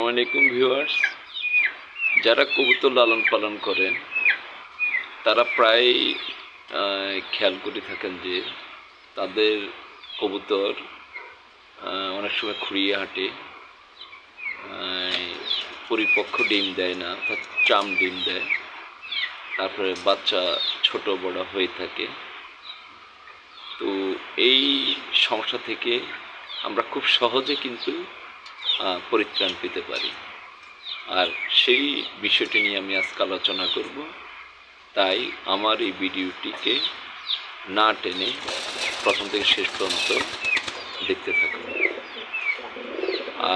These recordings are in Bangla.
আসসালামাইকুম ভিউয়ার্স, যারা কবুতর লালন পালন করেন তারা প্রায় খেয়াল করে থাকেন যে তাদের কবুতর অনেক সময় খুঁড়িয়ে হাঁটে, পরিপক্ক ডিম দেয় না, অর্থাৎ চাম ডিম দেয়, তারপরে বাচ্চা ছোট বড় হয়ে থাকে। তো এই সমস্যা থেকে আমরা খুব সহজে কিন্তু পরিত্রাণ পেতে পারি। আর সেই বিষয়টি নিয়ে আমি আজকে আলোচনা করব। তাই আমার এই ভিডিওটিকে না টেনে প্রথম থেকে শেষ পর্যন্ত দেখতে থাকুন।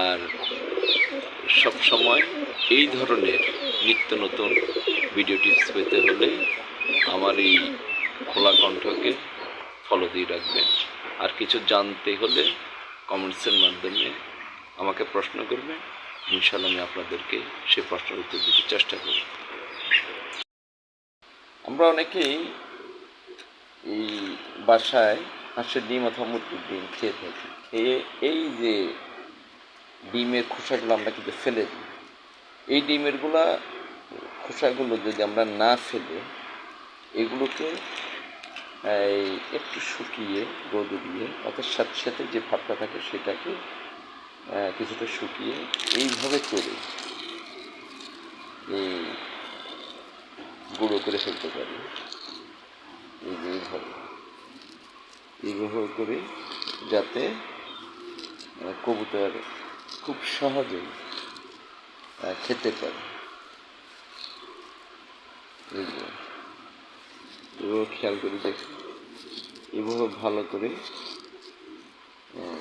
আর সব সময় এই ধরনের নিত্য নতুন ভিডিও টিপস পেতে হলে আমার এই খোলা কণ্ঠকে ফলো দিয়ে রাখবেন। আর কিছু জানতে হলে কমেন্টসের মাধ্যমে আমাকে প্রশ্ন করবেন, ইনশাআল্লাহ আমি আপনাদেরকে সেই প্রশ্নের উত্তর দিতে চেষ্টা করব। আমরা অনেকেই এই বাসায় হাঁসের ডিম অথবা মুরগির ডিম খেয়ে থাকি। খেয়ে এই যে ডিমের খোসাগুলো আমরা কিন্তু ফেলে দিই। এই খোসাগুলো যদি আমরা না ফেলে এগুলোকে একটু শুকিয়ে রোদে দিয়ে, অর্থাৎ সাথে সাথে যে ভাবটা থাকে সেটাকে কিছুটা শুকিয়ে এইভাবে করে গুঁড়ো করে ফেলতে পারি। এইভাবে করে, যাতে কবুতর খুব সহজেই খেতে পারে। এভাবে খেয়াল করে দেখি, এভাবে ভালো করে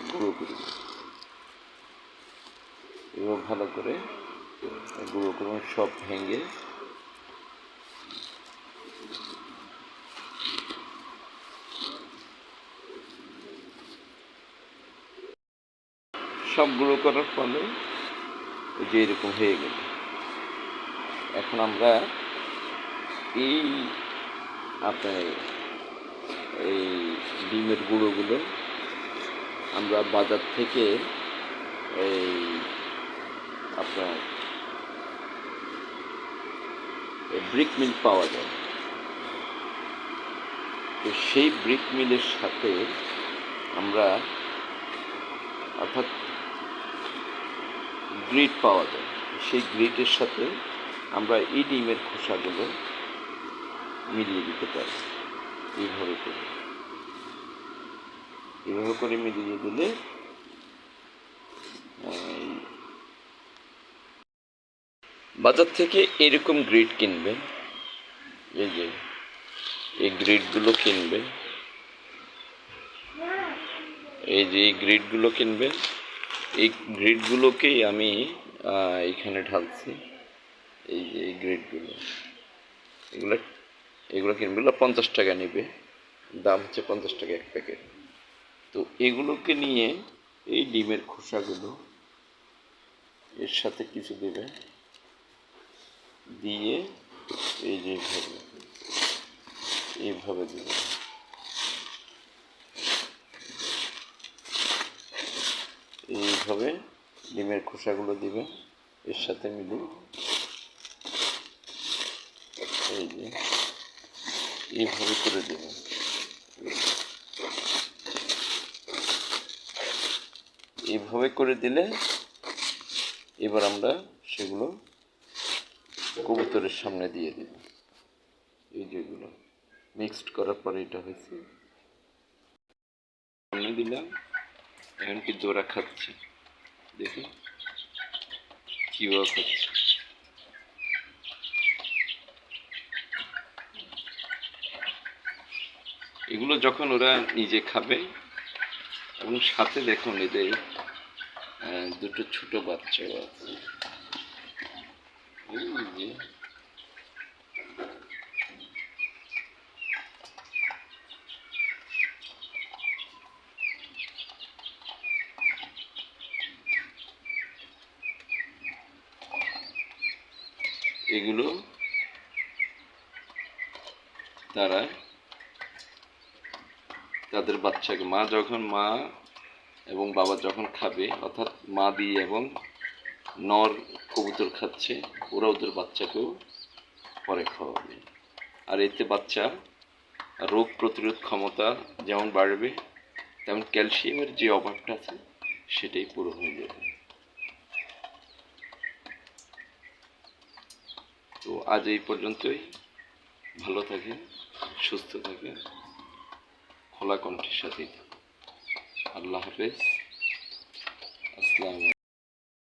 গুঁড়ো করে, এভাবে ভালো করে গুঁড়ো করে সব ভেঙে সব গুঁড়ো করার ফলে যে এরকম হয়ে গেল। এখন আমরা এই ডিমের গুঁড়োগুলো আমরা বাজার থেকে ব্রিক মিল পাওয়া যায়। তো সেই ব্রিক মিলের সাথে আমরা, অর্থাৎ গ্রিট পাওয়া যায়, সেই গ্রিটের সাথে আমরা এই ডিমের খোসাগুলো মিলিয়ে দিতে পারি। এইভাবে করে মিলিয়ে দিলে বাজার থেকে এরকম গ্রিট কিনবেন। এই যে এই গ্রিটগুলো কিনবেন, এই যে এই গ্রিটগুলো কিনবেন। এই গ্রিটগুলোকেই আমি এখানে ঢালছি। এই যে এই গ্রিটগুলো, এগুলো কিনবে 50 টাকা নেবে, দাম হচ্ছে 50 টাকা এক প্যাকেট। তো এগুলোকে নিয়ে এই ডিমের খোসাগুলো এর সাথে কিছু দেবে, দিয়ে এই যে এইভাবে দেবে। এইভাবে ডিমের খোসাগুলো দিবে এর সাথে মিলিয়ে, এই যে এইভাবে করে দেবে। এইভাবে করে দিলে এবার আমরা সেগুলো কবুতরের সামনে দিয়ে দিব। এই যেগুলো মিক্সড করার পরে এটা হয়েছে, সামনে দিলাম। এখন কিন্তু ওরা খাচ্ছে, দেখি কিভাবে খাচ্ছে। এগুলো যখন ওরা নিজে খাবে, এবং সাথে দেখুন এদের দুটো ছোট বাচ্চাও আছে। এগুলো তারা তাদের বাচ্চাকে, মা এবং বাবা যখন খাবে, অর্থাৎ মা দিয়ে এবং নর কবুতর খাচ্ছে, ওরা ওদের বাচ্চাকেও পরে খাওয়াবে। আর এতে বাচ্চা রোগ প্রতিরোধ ক্ষমতা যেমন বাড়বে, তেমন ক্যালসিয়ামের যে অভাবটা আছে সেটাই পুরো হয়ে যাবে। তো আজ এই পর্যন্তই। ভালো থাকেন, সুস্থ থাকেন, খোলা কণ্ঠের সাথে। আল্লাহ হাফেজ। আসসালামু আলাইকুম।